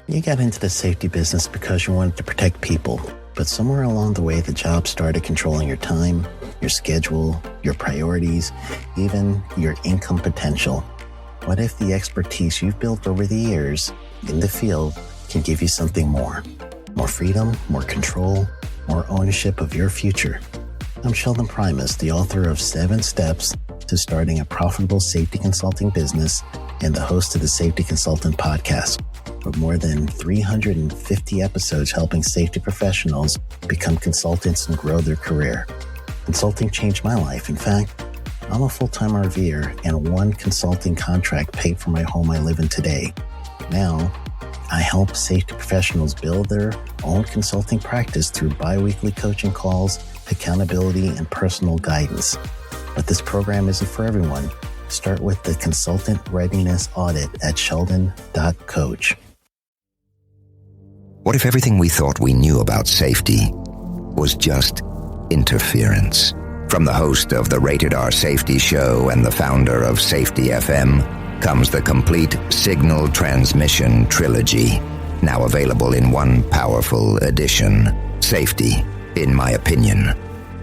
You got into the safety business because you wanted to protect people, but somewhere along the way the job started controlling your time, your schedule, your priorities, even your income potential. What if the expertise you've built over the years in the field can give you something more? More freedom, more control, more ownership of your future. I'm Sheldon Primus, the author of 7 Steps to Starting a Profitable Safety Consulting Business and the host of the Safety Consultant Podcast, with more than 350 episodes helping safety professionals become consultants and grow their career. Consulting changed my life. In fact, I'm a full-time RVer, and one consulting contract paid for my home I live in today. Now, I help safety professionals build their own consulting practice through bi-weekly coaching calls, accountability, and personal guidance. But this program isn't for everyone. Start with the Consultant Readiness Audit at sheldon.coach. What if everything we thought we knew about safety was just interference? From the host of the Rated R Safety Show and the founder of Safety FM comes the complete signal transmission trilogy, now available in one powerful edition. Safety, in my opinion,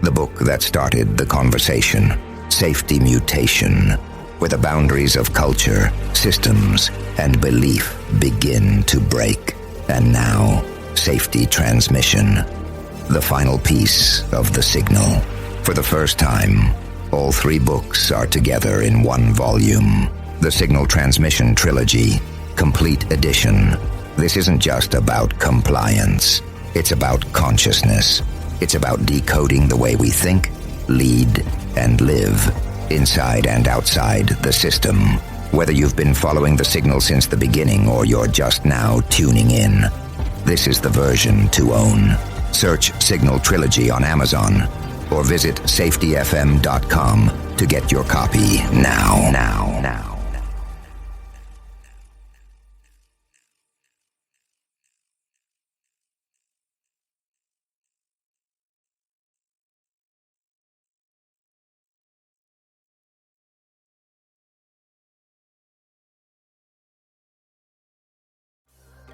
the book that started the conversation. Safety Mutation, where the boundaries of culture, systems, and belief begin to break. And now, Safety Transmission, the final piece of the signal. For the first time, all 3 books are together in one volume. The Signal Transmission Trilogy, Complete Edition. This isn't just about compliance. It's about consciousness. It's about decoding the way we think, lead, and live, inside and outside the system. Whether you've been following the signal since the beginning or you're just now tuning in, this is the version to own. Search Signal Trilogy on Amazon or visit safetyfm.com to get your copy now.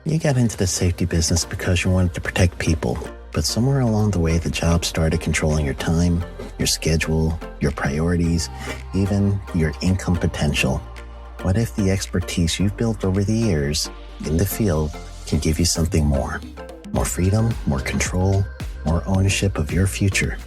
You got into the safety business because you wanted to protect people, but somewhere along the way the job started controlling your time, your schedule, your priorities, even your income potential. What if the expertise you've built over the years in the field can give you something more? More freedom, more control, more ownership of your future.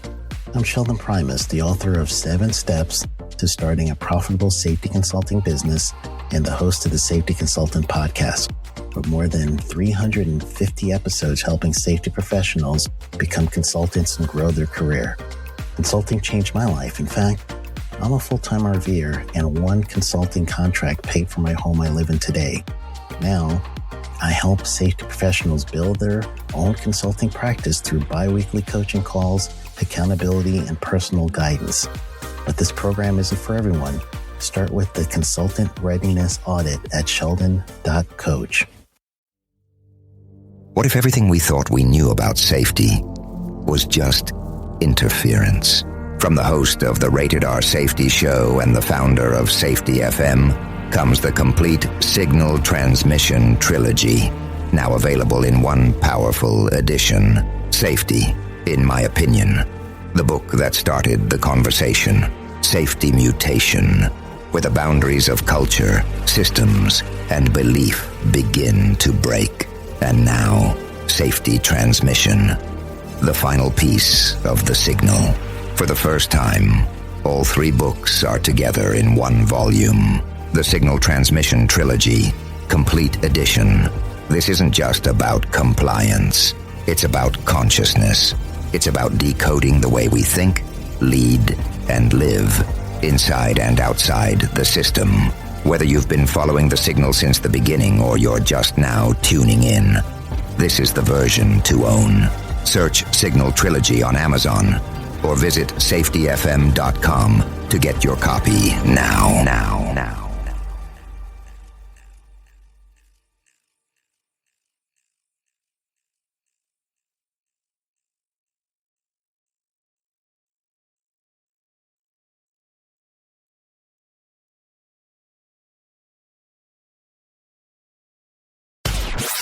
I'm Sheldon Primus, the author of 7 Steps to Starting a Profitable Safety Consulting Business and the host of the Safety Consultant Podcast, with more than 350 episodes helping safety professionals become consultants and grow their career. Consulting changed my life. In fact, I'm a full-time RVer, and one consulting contract paid for my home I live in today. Now, I help safety professionals build their own consulting practice through bi-weekly coaching calls, accountability, and personal guidance. But this program isn't for everyone. Start with the Consultant Readiness Audit at sheldon.coach. What if everything we thought we knew about safety was just interference? From the host of the Rated R Safety Show and the founder of Safety FM comes the complete signal transmission trilogy, now available in one powerful edition. Safety, in my opinion, the book that started the conversation. Safety Mutation, where the boundaries of culture, systems, and belief begin to break. And now, Safety Transmission, the final piece of the signal. For the first time, all 3 books are together in one volume. The Signal Transmission Trilogy, Complete Edition. This isn't just about compliance. It's about consciousness. It's about decoding the way we think, lead, and live, inside and outside the system. Whether you've been following the signal since the beginning or you're just now tuning in, this is the version to own. Search Signal Trilogy on Amazon or visit safetyfm.com to get your copy now.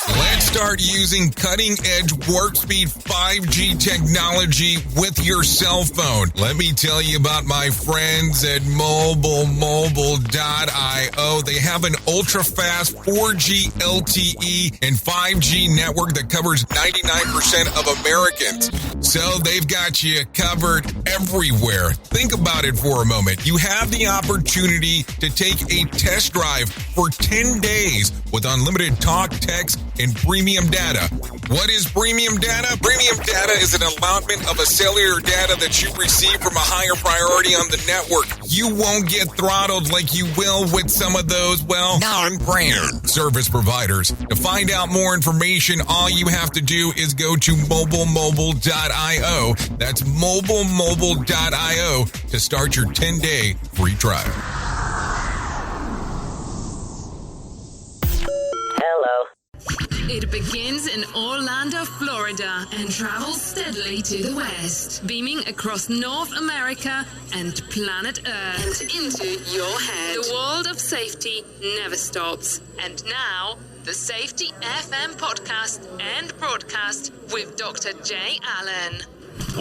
Let's start using cutting-edge warp speed 5G technology with your cell phone. Let me tell you about my friends at mobilemobile.io. They have an ultra-fast 4G LTE and 5G network that covers 99% of Americans. So they've got you covered everywhere. Think about it for a moment. You have the opportunity to take a test drive for 10 days with unlimited talk, text, and premium data. What is premium data? Premium data is an allotment of a cellular data that you receive from a higher priority on the network. You won't get throttled like you will with some of those, non-brand service providers. To find out more information, all you have to do is go to mobilemobile.io. That's mobilemobile.io to start your 10-day free trial. It begins in Orlando, Florida, and travels steadily to the west, beaming across North America and planet Earth and into your head. The world of safety never stops. And now, the Safety FM podcast and broadcast with Dr. Jay Allen.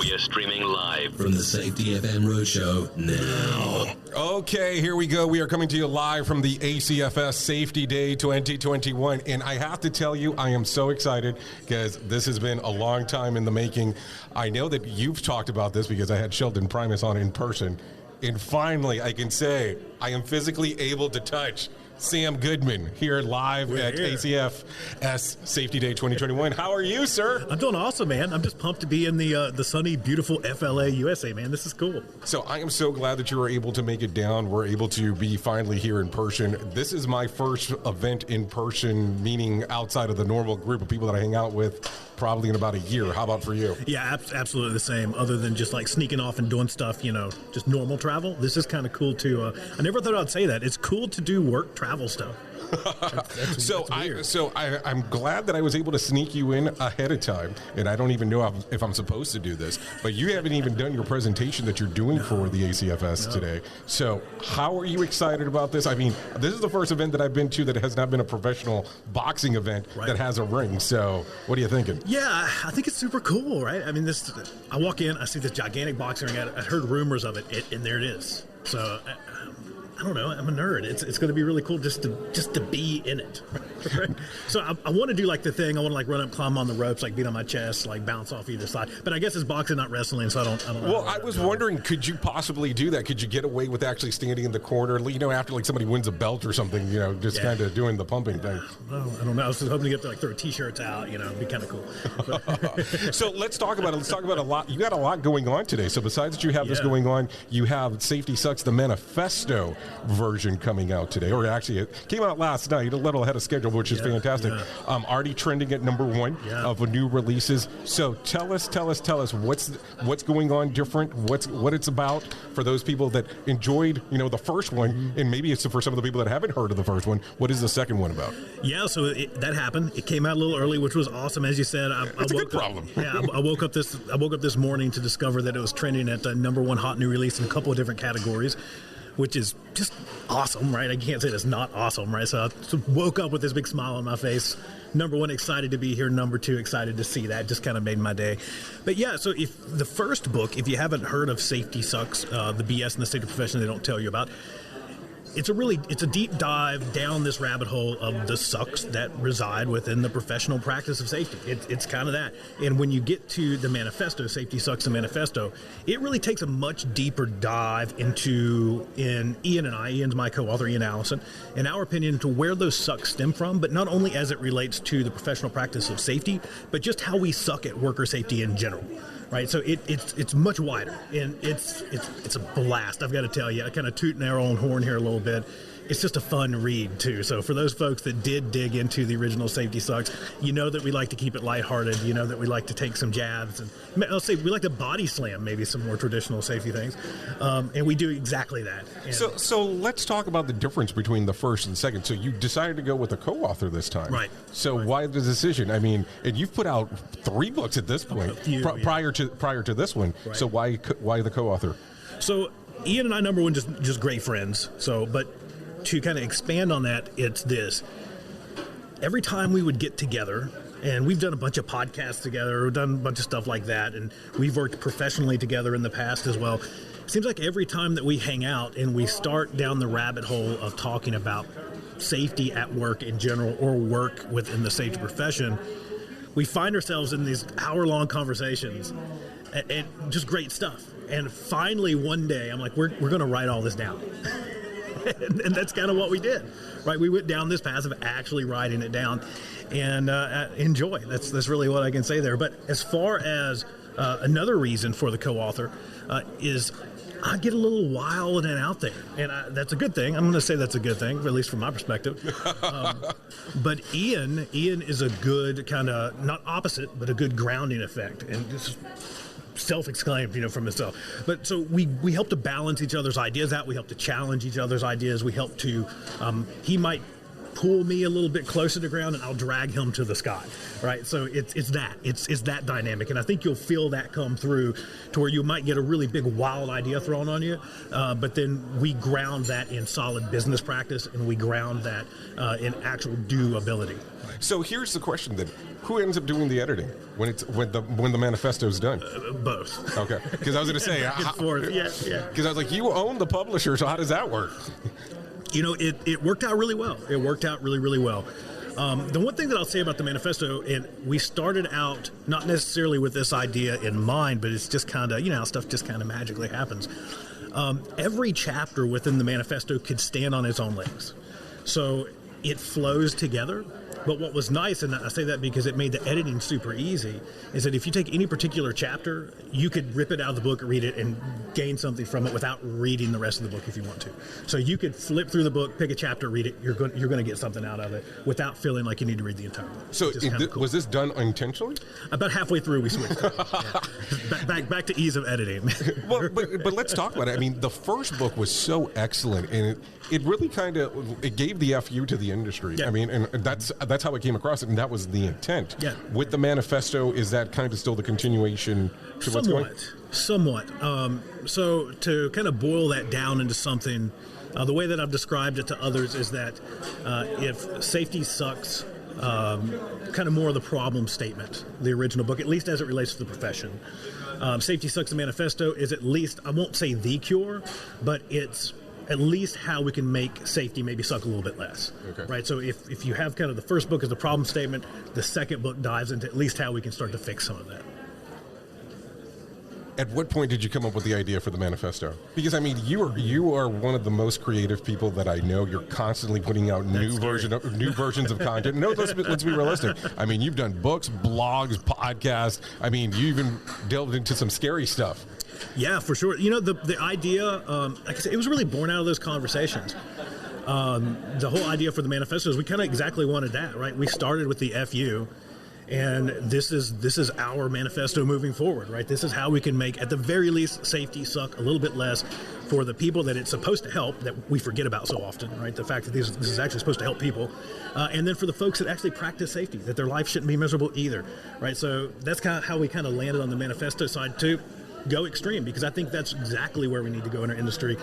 We are streaming live from the Safety FM Roadshow now. Okay, here we go. We are coming to you live from the ACFS Safety Day 2021. And I have to tell you, I am so excited because this has been a long time in the making. I know that you've talked about this because I had Sheldon Primus on in person. And finally, I can say I am physically able to touch Sam Goodman here live at ACFS Safety Day 2021. How are you, sir? I'm doing awesome, man. I'm just pumped to be in the sunny, beautiful FLA, USA, man. This is cool. So I am so glad that you were able to make it down. We're able to be finally here in person. This is my first event in person, meaning outside of the normal group of people that I hang out with, probably in about a year. How about for you? Yeah, absolutely the same. Other than just like sneaking off and doing stuff, just normal travel. This is kind of cool too. I never thought I'd say that. It's cool to do work travel stuff. I'm glad that I was able to sneak you in ahead of time, and I don't even know if I'm supposed to do this, but you haven't even done your presentation that you're doing for the ACFS today. So how are you excited about this? I mean, this is the first event that I've been to that has not been a professional boxing event that has a ring. So what are you thinking? Yeah, I think it's super cool, right? I mean, I walk in, I see this gigantic boxing ring. I heard rumors of it, and there it is. So I don't know. I'm a nerd. It's going to be really cool just to be in it. Right? So I want to do like the thing. I want to like run up, climb on the ropes, like beat on my chest, like bounce off either side. But I guess it's boxing, not wrestling. So I don't. Well, I was wondering, could you possibly do that? Could you get away with actually standing in the corner? After like somebody wins a belt or something. Just kind of doing the pumping thing. Well, I don't know. I was just hoping to get to like throw T-shirts out. It'd be kind of cool. So let's talk about it. Let's talk about a lot. You got a lot going on today. So besides that, you have this going on. You have Safety Sucks, the manifesto version coming out today, or actually it came out last night, a little ahead of schedule, which is fantastic. Already trending at number one of new releases. So tell us what's going on different, what it's about for those people that enjoyed the first one, and maybe it's for some of the people that haven't heard of the first one. What is the second one about? Yeah, so that happened. It came out a little early, which was awesome, as you said. It's a good problem. I woke up this morning to discover that it was trending at number one hot new release in a couple of different categories, which is just awesome, right? I can't say that's not awesome, right? So I woke up with this big smile on my face. Number one, excited to be here. Number two, excited to see that. Just kind of made my day. But yeah, so if the first book, if you haven't heard of Safety Sucks, the BS and the state of profession they don't tell you about, it's a deep dive down this rabbit hole of the sucks that reside within the professional practice of safety. It's kind of that. And when you get to the manifesto, Safety Sucks, the manifesto, it really takes a much deeper dive into, Ian's my co-author, Ian Allison, in our opinion, into where those sucks stem from, but not only as it relates to the professional practice of safety, but just how we suck at worker safety in general. Right, so it's much wider, and it's a blast. I've got to tell you, I kind of tooting our own horn here a little bit. It's just a fun read too. So for those folks that did dig into the original Safety Sucks, that we like to keep it lighthearted. That we like to take some jabs, and I'll say we like to body slam maybe some more traditional safety things, and we do exactly that. And so let's talk about the difference between the first and second. So you decided to go with a co-author this time, right? So why the decision? I mean, and you've put out 3 books at this point prior to this one. Right. So why the co-author? So Ian and I, number one, just great friends. So, but to kind of expand on that, it's this. Every time we would get together, And we've done a bunch of podcasts together, we've done a bunch of stuff like that, and we've worked professionally together in the past as well. It seems like every time that we hang out and we start down the rabbit hole of talking about safety at work in general or work within the safety profession, we find ourselves in these hour-long conversations and just great stuff. And finally one day I'm like, we're going to write all this down. and that's kind of what we did, right? We went down this path of actually writing it down, and enjoy. That's really what I can say there. But as far as another reason for the co-author is I get a little wild and out there, and that's a good thing. I'm going to say that's a good thing, at least from my perspective. But Ian is a good kind of, not opposite, but a good grounding effect, and just self-exclaimed, from himself. But so we help to balance each other's ideas out. We help to challenge each other's ideas. We help to, he might pull me a little bit closer to ground and I'll drag him to the sky, right? So it's that dynamic, and I think you'll feel that come through to where you might get a really big wild idea thrown on you, but then we ground that in solid business practice, and we ground that in actual doability. So here's the question then: who ends up doing the editing when the manifesto's done? Both. Okay, because I was going to say, back and forth. Yeah. Because I was like, you own the publisher, so how does that work? It worked out really well. It worked out really, really well. The one thing that I'll say about the manifesto, and we started out not necessarily with this idea in mind, but it's just kind of, how stuff just kind of magically happens. Every chapter within the manifesto could stand on its own legs. So it flows together. But what was nice, and I say that because it made the editing super easy, is that if you take any particular chapter, you could rip it out of the book, read it, and gain something from it without reading the rest of the book if you want to. So you could flip through the book, pick a chapter, read it. You're going to get something out of it without feeling like you need to read the entire book. So cool. Was this done intentionally? About halfway through, we switched. Back to ease of editing. Well, but let's talk about it. I mean, the first book was so excellent, and it really it gave the FU to the industry. Yeah. I mean, and that's how it came across, and that was the intent. Yeah. With the manifesto, is that kind of still the continuation to what's going? Somewhat. So to kind of boil that down into something, the way that I've described it to others is that if safety sucks, kind of more of the problem statement, the original book, at least as it relates to the profession. Safety Sucks, the manifesto is at least, I won't say the cure, but it's at least how we can make safety maybe suck a little bit less. Okay. Right? So if you have kind of the first book as the problem statement, the second book dives into at least how we can start to fix some of that. At what point did you come up with the idea for the manifesto? Because I mean, you are one of the most creative people that I know. You're constantly putting out new versions of content. No, let's be realistic. I mean, you've done books, blogs, podcasts. I mean, you even delved into some scary stuff. Yeah, for sure. The idea, like I said, it was really born out of those conversations. The whole idea for the manifesto is we kind of exactly wanted that, right? We started with the FU. And this is our manifesto moving forward, right? This is how we can make, at the very least, safety suck a little bit less for the people that it's supposed to help, that we forget about so often, right? The fact that this is actually supposed to help people. And then for the folks that actually practice safety, that their life shouldn't be miserable either, right? So that's kind of how we kind of landed on the manifesto side too. Go extreme, because I think that's exactly where we need to go in our industry.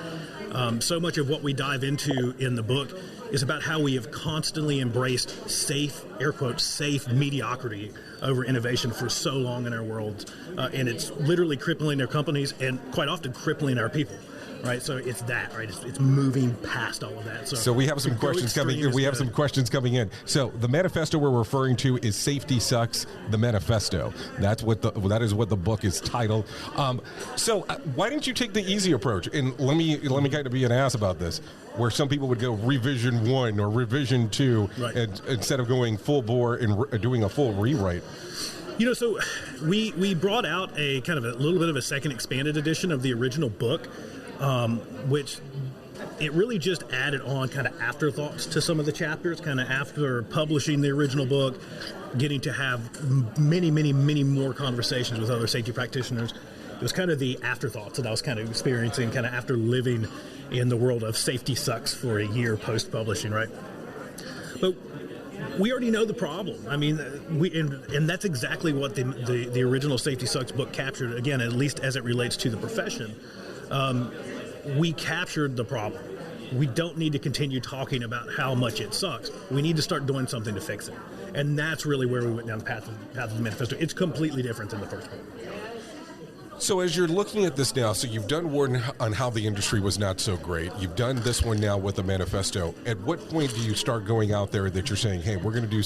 So much of what we dive into in the book is about how we have constantly embraced safe, air quotes, safe mediocrity over innovation for so long in our world. And it's literally crippling our companies and quite often crippling our people. Right, so it's that, right? It's moving past all of that. So we have some questions coming. We have some questions coming in. So the manifesto we're referring to is "Safety Sucks," the manifesto. That is what the book is titled. So why didn't you take the easy approach? And let me kind of be an ass about this, where some people would go revision 1 or revision 2, right, and instead of going full bore and doing a full rewrite. So we brought out a kind of a little bit of a second expanded edition of the original book. Which it really just added on kind of afterthoughts to some of the chapters, kind of after publishing the original book, getting to have many, many, many more conversations with other safety practitioners. It was kind of the afterthoughts that I was kind of experiencing kind of after living in the world of safety sucks for a year post-publishing, right? But we already know the problem. I mean, and that's exactly what the original Safety Sucks book captured, again, at least as it relates to the profession. We captured the problem, we don't need to continue talking about how much it sucks. We need to start doing something to fix it. And that's really where we went down the path of the manifesto. It's completely different than the first one. So as you're looking at this now, so you've done one on how the industry was not so great. You've done this one now with the manifesto. At what point do you start going out there that you're saying, hey, we're going to do,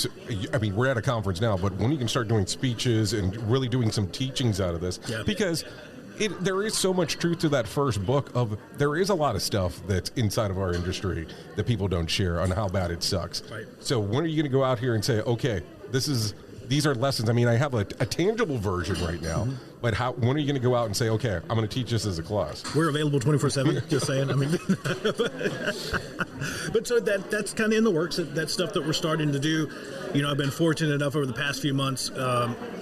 I mean, we're at a conference now, but when you can start doing speeches and really doing some teachings out of this? Yeah. Because there is so much truth to that first book of there is a lot of stuff that's inside of our industry that people don't share on how bad it sucks. Right. So when are you going to go out here and say, okay, these are lessons? I mean, I have a tangible version right now, but when are you going to go out and say, okay, I'm going to teach this as a class? We're available 24/7, just saying. I mean, but so that's kind of in the works. That's stuff that we're starting to do. You know, I've been fortunate enough over the past few months.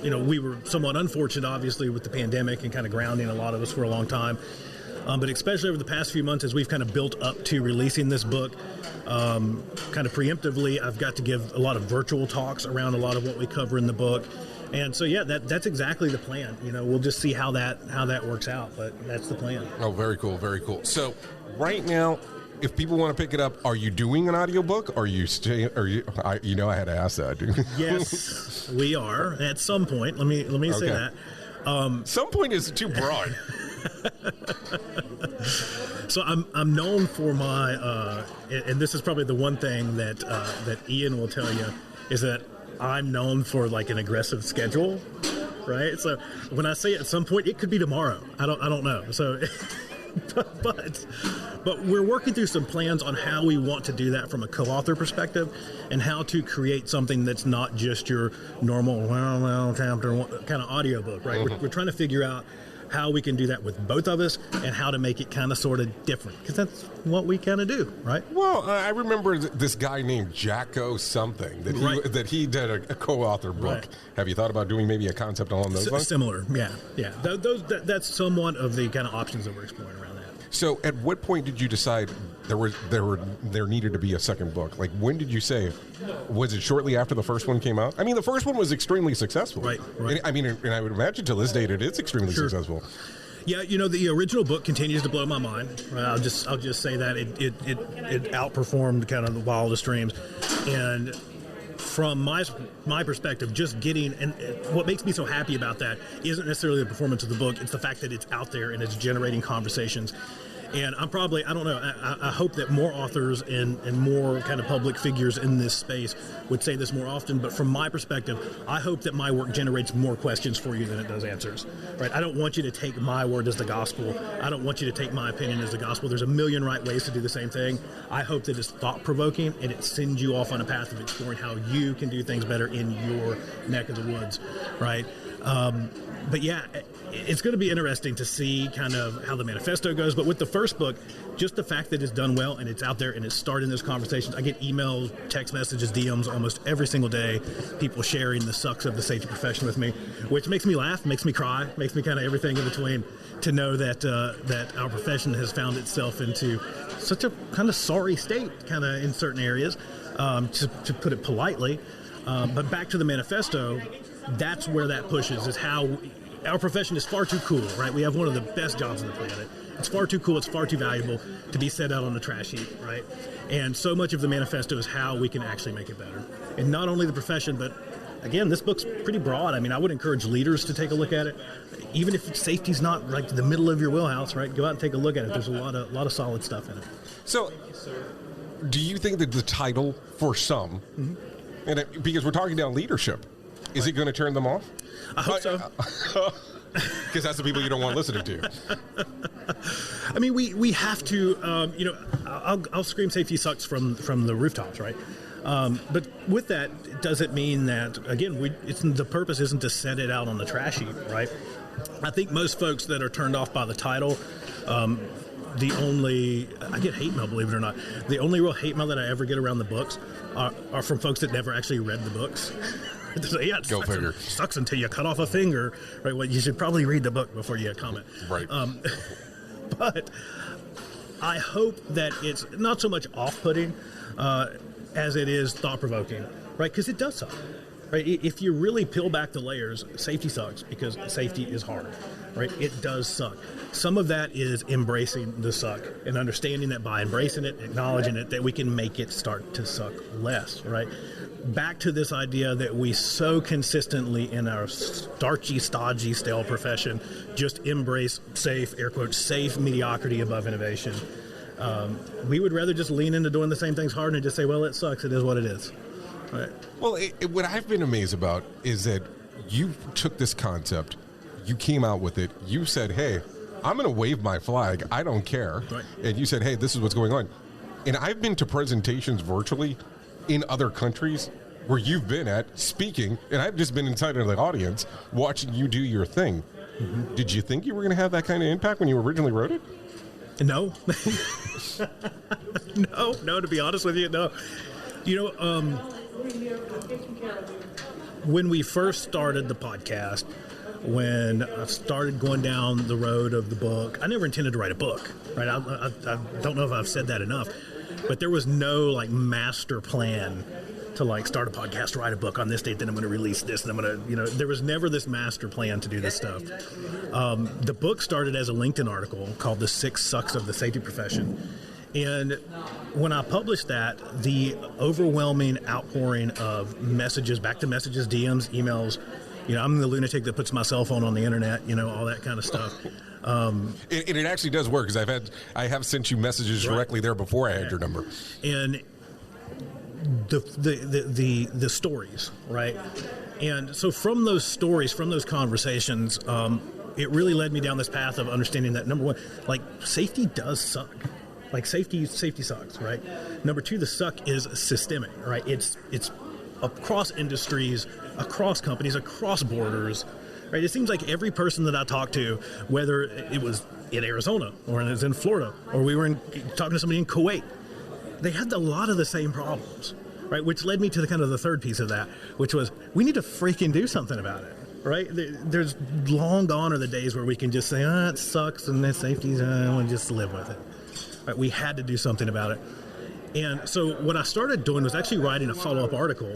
You know, we were somewhat unfortunate, obviously, with the pandemic and kind of grounding a lot of us for a long time. But especially over the past few months, as we've kind of built up to releasing this book, kind of preemptively, I've got to give a lot of virtual talks around a lot of what we cover in the book. And so, yeah, that's exactly the plan. You know, we'll just see how that works out, but that's the plan. Oh, very cool, very cool. So right now, if people want to pick it up, are you doing an audiobook? Are you staying? I had to ask that. Yes, we are at some point. Let me say that. Some point is too broad. So I'm known for my, and this is probably the one thing that Ian will tell you, is that I'm known for like an aggressive schedule, right? So when I say at some point, it could be tomorrow. I don't know. So, but we're working through some plans on how we want to do that from a co-author perspective, and how to create something that's not just your normal chapter kind of audiobook, right? Mm-hmm. We're trying to figure out how we can do that with both of us, and how to make it kind of sort of different, because that's what we kind of do, right? Well, I remember this guy named Jacko something that he did a co-author book. Right. Have you thought about doing maybe a concept along those lines? Similar, yeah. That's somewhat of the kind of options that we're exploring around that. So, at what point did you decide there needed to be a second book? Like, when did you say? Was it shortly after the first one came out? I mean, the first one was extremely successful. Right. And, I mean, and I would imagine to this date it is extremely successful. Yeah, you know, the original book continues to blow my mind. I'll just say that it outperformed kind of the wildest dreams, and from my perspective, just getting, and what makes me so happy about that isn't necessarily the performance of the book, it's the fact that it's out there and it's generating conversations. And I don't know, I hope that more authors and more kind of public figures in this space would say this more often, but from my perspective, I hope that my work generates more questions for you than it does answers, right? I don't want you to take my word as the gospel. I don't want you to take my opinion as the gospel. There's a million right ways to do the same thing. I hope that it's thought-provoking, and it sends you off on a path of exploring how you can do things better in your neck of the woods, right? But yeah, it's going to be interesting to see kind of how the manifesto goes. But with the first book, just the fact that it's done well and it's out there and it's starting those conversations. I get emails, text messages, DMs almost every single day, people sharing the sucks of the safety profession with me, which makes me laugh, makes me cry, makes me kind of everything in between, to know that that our profession has found itself into such a kind of sorry state, kind of in certain areas, to put it politely. But back to the manifesto, that's where that pushes, is how our profession is far too cool, right? We have one of the best jobs on the planet. It's far too cool, it's far too valuable to be set out on the trash heap, right? And so much of the manifesto is how we can actually make it better. And not only the profession, but again, this book's pretty broad. I mean, I would encourage leaders to take a look at it. Even if safety's not like the middle of your wheelhouse, right? Go out and take a look at it. There's a lot of solid stuff in it. So, do you think that the title for some, and because we're talking about leadership, is it going to turn them off? I hope so. Because that's the people you don't want listening to. I mean, we have to, I'll scream safety sucks from the rooftops, right? But with that, it doesn't mean that, again, the purpose isn't to set it out on the trash heap, right? I think most folks that are turned off by the title, I get hate mail, believe it or not. The only real hate mail that I ever get around the books are from folks that never actually read the books. Yeah, Go figure. Sucks until you cut off a finger, right? Well, you should probably read the book before you comment. Right. But I hope that it's not so much off-putting as it is thought-provoking, right? Because it does suck. right? If you really peel back the layers, safety sucks because safety is hard, right? It does suck. Some of that is embracing the suck and understanding that by embracing it, acknowledging it, that we can make it start to suck less, right? Back to this idea that we so consistently in our starchy, stodgy, stale profession just embrace safe, air quotes, safe mediocrity above innovation. We would rather just lean into doing the same things hard and just say, well, it sucks. It is what it is. Right. Well, what I've been amazed about is that you took this concept, you came out with it, you said, hey, I'm going to wave my flag. I don't care. Right. And you said, hey, this is what's going on. And I've been to presentations virtually in other countries where you've been at speaking, and I've just been inside of the audience watching you do your thing. Mm-hmm. Did you think you were going to have that kind of impact when you originally wrote it? No. No, to be honest with you, no. You know, when we first started the podcast, when I started going down the road of the book, I never intended to write a book, right? I don't know if I've said that enough, but there was no like master plan to like start a podcast, write a book on this date, then I'm going to release this, and I'm going to, you know, there was never this master plan to do this stuff. The book started as a LinkedIn article called The 6 Sucks of the Safety Profession. And when I published that, the overwhelming outpouring of messages, back to messages, DMs, emails, you know, I'm the lunatic that puts my cell phone on the internet, you know, all that kind of stuff. It actually does work, because I have sent you messages directly there before I had your number. And the stories, right? And so from those stories, from those conversations, it really led me down this path of understanding that, number one, like, safety does suck. Like, safety sucks, right? Number two, the suck is systemic, right? It's across industries, across companies, across borders, right? It seems like every person that I talk to, whether it was in Arizona or it was in Florida or we were talking to somebody in Kuwait, they had a lot of the same problems, right? Which led me to the third piece of that, which was we need to freaking do something about it, right? There's long gone are the days where we can just say, it sucks and it's safety, and just live with it. Right? We had to do something about it. And so what I started doing was actually writing a follow-up article.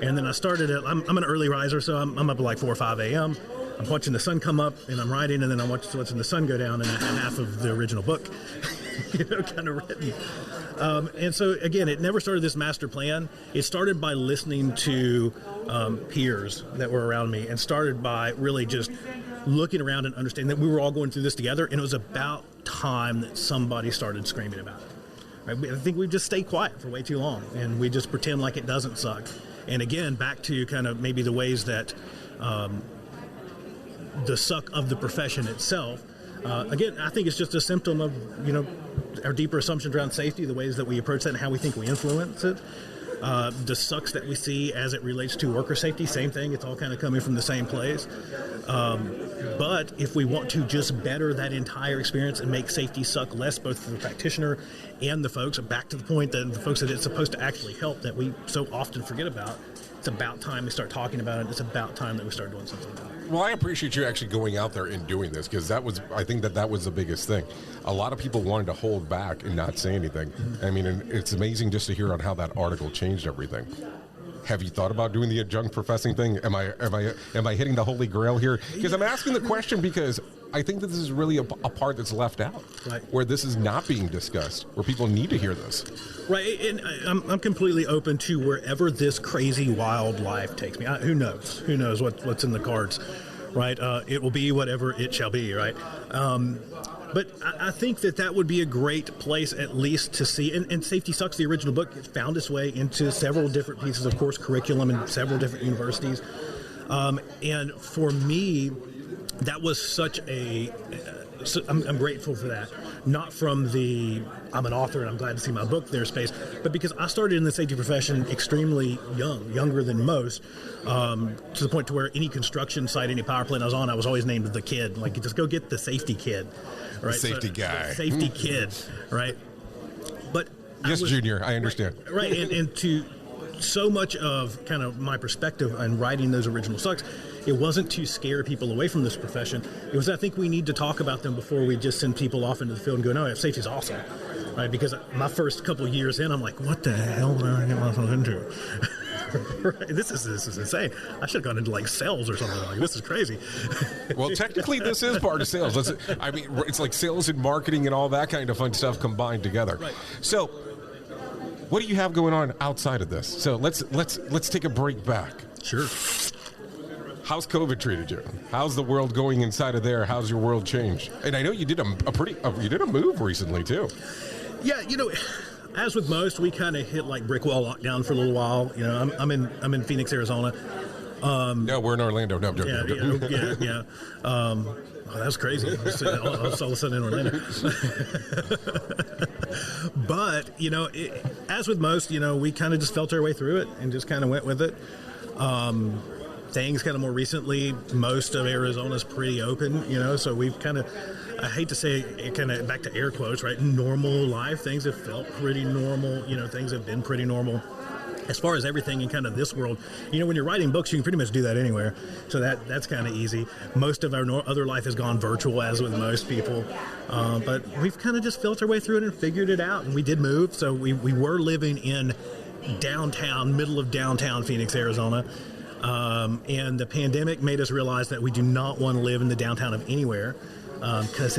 And then I started it. I'm an early riser, so I'm up at like 4 or 5 a.m. I'm watching the sun come up, and I'm writing, and then I'm watching the sun go down, and I had half of the original book, kind of written. And so, again, it never started this master plan. It started by listening to peers that were around me, and started by really just looking around and understanding that we were all going through this together, and it was about time that somebody started screaming about it. Right? I think we've just stayed quiet for way too long, and we just pretend like it doesn't suck. And again, back to kind of maybe the ways that the suck of the profession itself, again, I think it's just a symptom of, you know, our deeper assumptions around safety, the ways that we approach that and how we think we influence it. The sucks that we see as it relates to worker safety, same thing. It's all kind of coming from the same place. But if we want to just better that entire experience and make safety suck less, both for the practitioner and the folks, back to the point that the folks that it's supposed to actually help that we so often forget about, it's about time we start talking about it. It's about time that we start doing something about it. Well, I appreciate you actually going out there and doing this, because I think that was the biggest thing. A lot of people wanted to hold back and not say anything. I mean, and it's amazing just to hear on how that article changed everything. Have you thought about doing the adjunct professing thing? Am I hitting the holy grail here? Because I'm asking the question because I think that this is really a part that's left out, right, where this is not being discussed, where people need to hear this. Right, and I'm completely open to wherever this crazy wild life takes me. Who knows? Who knows what's in the cards, right? It will be whatever it shall be, right? But I think that would be a great place at least to see, and Safety Sucks, the original book, found its way into several different pieces of course curriculum in several different universities. And for me, that was such I'm grateful for that. Not from I'm an author and I'm glad to see my book there space, but because I started in the safety profession extremely young, younger than most, to the point to where any construction site, any power plant I was on, I was always named the kid. Like, just go get the safety kid, right? The safety guy. The safety kid, right? But yes, Junior, I understand. Right, and to so much of kind of my perspective on writing those original sucks, it wasn't to scare people away from this profession. It was, I think we need to talk about them before we just send people off into the field and go, no, safety's awesome. Right? Because my first couple years in, I'm like, what the hell did I get myself into? Right. This is insane. I should have gone into like sales or something. Like, this is crazy. Well, technically, this is part of sales. It's like sales and marketing and all that kind of fun stuff combined together. Right. So, what do you have going on outside of this? So let's take a break back. Sure. How's COVID treated you? How's the world going inside of there? How's your world changed? And I know you did a move recently too. Yeah, as with most, we kind of hit like brick wall lockdown for a little while. I'm in Phoenix, Arizona. No, we're in Orlando. No, I'm joking. Yeah. Oh, that's crazy. I was all of a sudden in Orlando. But, as with most, we kind of just felt our way through it and just kind of went with it. Things kind of more recently, most of Arizona's pretty open, so we've kind of, I hate to say it, kind of back to air quotes, right? Normal life. Things have felt pretty normal. Things have been pretty normal. As far as everything in kind of this world, when you're writing books, you can pretty much do that anywhere. So that's kind of easy. Most of our other life has gone virtual, as with most people. But we've kind of just felt our way through it and figured it out. And we did move. So we were living in middle of downtown Phoenix, Arizona. And the pandemic made us realize that we do not want to live in the downtown of anywhere, because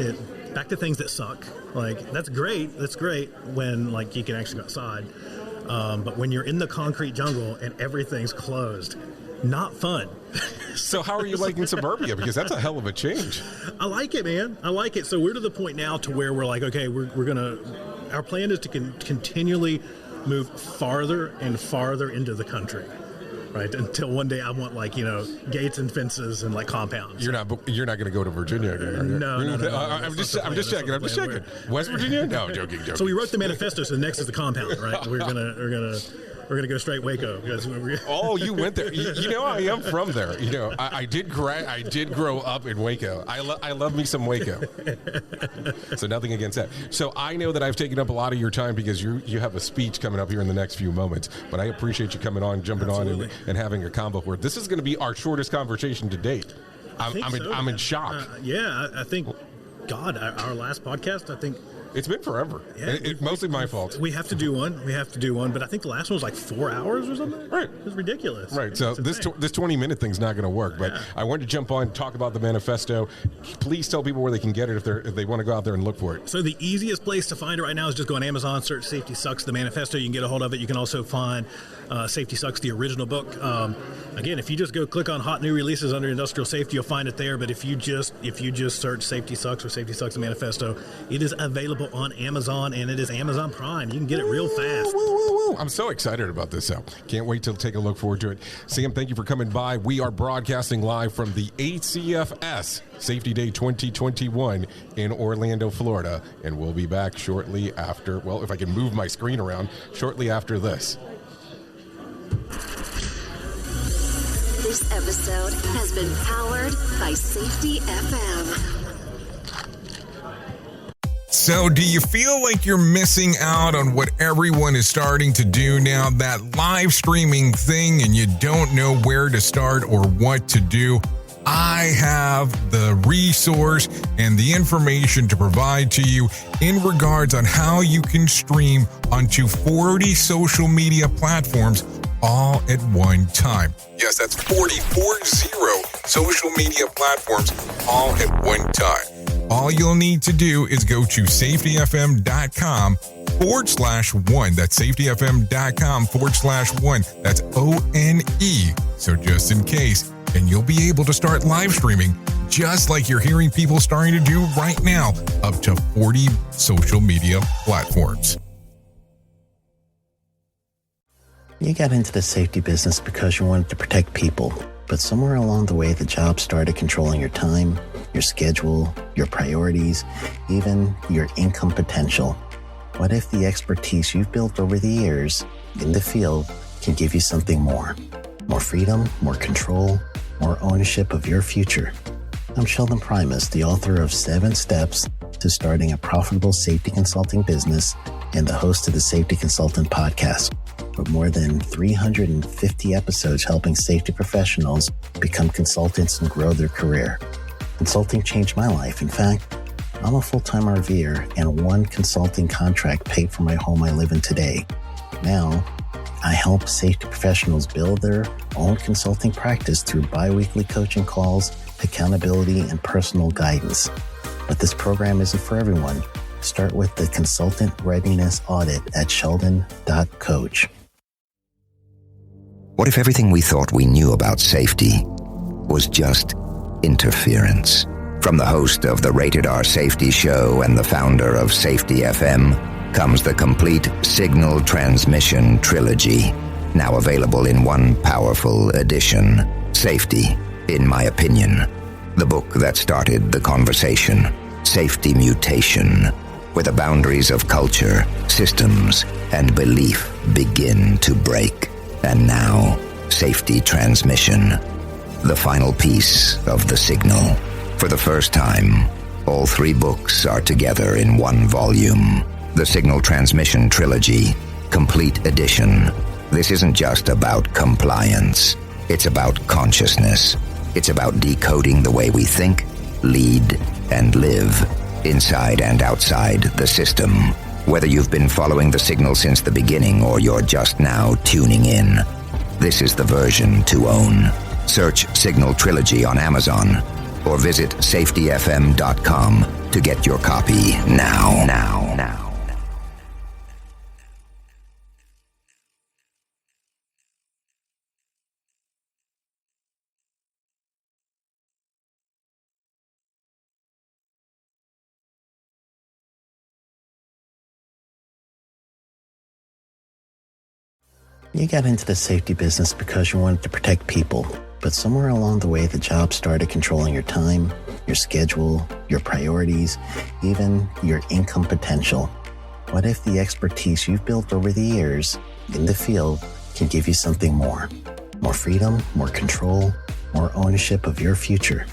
back to things that suck. Like, that's great when like you can actually go outside. But when you're in the concrete jungle and everything's closed, not fun. So how are you liking suburbia? Because that's a hell of a change. I like it, man. I like it. So we're to the point now to where we're like, okay, our plan is to continually move farther and farther into the country. Right, until one day I want gates and fences and compounds. You're not going to go to Virginia again, are you? No. I'm just checking. West Virginia? No, joking. So we wrote the manifesto. So next is the compound, right? We're gonna go straight Waco. Oh, you went there. I am from there. I did grow up in Waco. I love me some Waco. So nothing against that. So I know that I've taken up a lot of your time because you have a speech coming up here in the next few moments. But I appreciate you coming on, jumping Absolutely. on, and having a combo where this is going to be our shortest conversation to date. I'm in shock. I think, God, our last podcast, I think. It's been forever. Yeah, it's mostly my fault. We have to do one. But I think the last one was like 4 hours or something. Right. It was ridiculous. Right. So this 20-minute thing's not going to work. But I wanted to jump on, talk about the manifesto. Please tell people where they can get it if they want to go out there and look for it. So the easiest place to find it right now is just go on Amazon, search Safety Sucks, the manifesto. You can get a hold of it. You can also find Safety Sucks, the original book. Again, if you just go click on hot new releases under industrial safety, you'll find it there. But if you just search Safety Sucks or Safety Sucks, the manifesto, it is available on Amazon, and it is Amazon Prime. You can get it real fast. Woo. I'm so excited about this. So can't wait to take a look forward to it. Sam, thank you for coming by. We are broadcasting live from the ACFS Safety Day 2021 in Orlando, Florida, and we'll be back shortly after, well, if I can move my screen around, shortly after this. This episode has been powered by Safety FM. So do you feel like you're missing out on what everyone is starting to do now, that live streaming thing, and you don't know where to start or what to do? I have the resource and the information to provide to you in regards on how you can stream onto 40 social media platforms all at one time. Yes, that's 40 social media platforms all at one time. All you'll need to do is go to safetyfm.com/one. That's safetyfm.com/one. That's ONE. So just in case, and you'll be able to start live streaming just like you're hearing people starting to do right now, up to 40 social media platforms. You got into the safety business because you wanted to protect people, but somewhere along the way, the job started controlling your time, your schedule, your priorities, even your income potential. What if the expertise you've built over the years in the field can give you something more? More freedom, more control, more ownership of your future. I'm Sheldon Primus, the author of 7 Steps to Starting a Profitable Safety Consulting Business and the host of the Safety Consultant Podcast, with more than 350 episodes helping safety professionals become consultants and grow their career. Consulting changed my life. In fact, I'm a full-time RVer, and one consulting contract paid for my home I live in today. Now, I help safety professionals build their own consulting practice through bi-weekly coaching calls, accountability, and personal guidance. But this program isn't for everyone. Start with the Consultant Readiness Audit at sheldon.coach. What if everything we thought we knew about safety was just interference? From the host of the Rated R Safety Show and the founder of Safety FM comes the complete Signal Transmission Trilogy, now available in one powerful edition. Safety, in my opinion, the book that started the conversation. Safety Mutation, where the boundaries of culture, systems, and belief begin to break. And now, Safety Transmission, the final piece of the signal. For the first time, all three books are together in one volume. The Signal Transmission Trilogy, Complete Edition. This isn't just about compliance. It's about consciousness. It's about decoding the way we think, lead, and live, inside and outside the system. Whether you've been following the signal since the beginning or you're just now tuning in, this is the version to own. Search Signal Trilogy on Amazon or visit safetyfm.com to get your copy now. You got into the safety business because you wanted to protect people, but somewhere along the way the job started controlling your time, your schedule, your priorities, even your income potential. What if the expertise you've built over the years in the field can give you something more? More freedom, more control, more ownership of your future.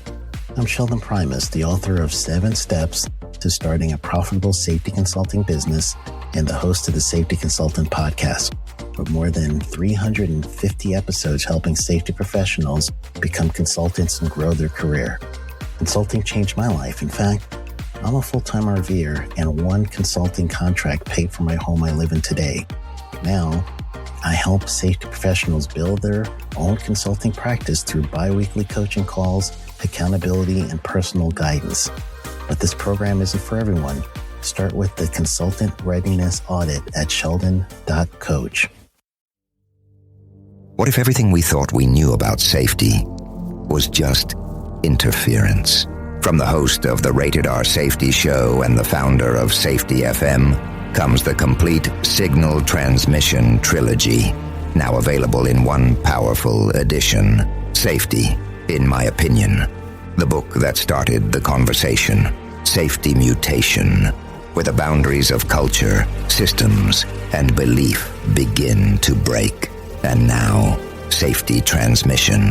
I'm Sheldon Primus, the author of 7 Steps to Starting a Profitable Safety Consulting Business and the host of the Safety Consultant Podcast, with more than 350 episodes helping safety professionals become consultants and grow their career. Consulting changed my life. In fact, I'm a full-time RVer, and one consulting contract paid for my home I live in today. Now, I help safety professionals build their own consulting practice through bi-weekly coaching calls, accountability, and personal guidance. But this program isn't for everyone. Start with the Consultant Readiness Audit at sheldon.coach. What if everything we thought we knew about safety was just interference? From the host of the Rated R Safety Show and the founder of Safety FM comes the complete Signal Transmission Trilogy, now available in one powerful edition. Safety, in my opinion, the book that started the conversation. Safety Mutation, where the boundaries of culture, systems, and belief begin to break. And now, Safety Transmission,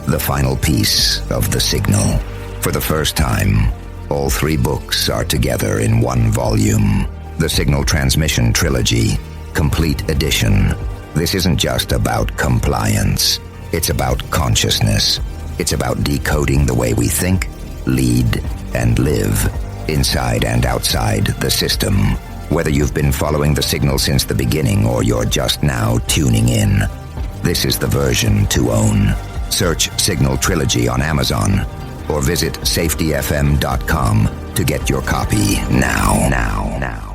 the final piece of the signal. For the first time, all three books are together in one volume. The Signal Transmission Trilogy, Complete Edition. This isn't just about compliance. It's about consciousness. It's about decoding the way we think, lead, and live, inside and outside the system. Whether you've been following the signal since the beginning or you're just now tuning in, this is the version to own. Search Signal Trilogy on Amazon or visit safetyfm.com to get your copy now.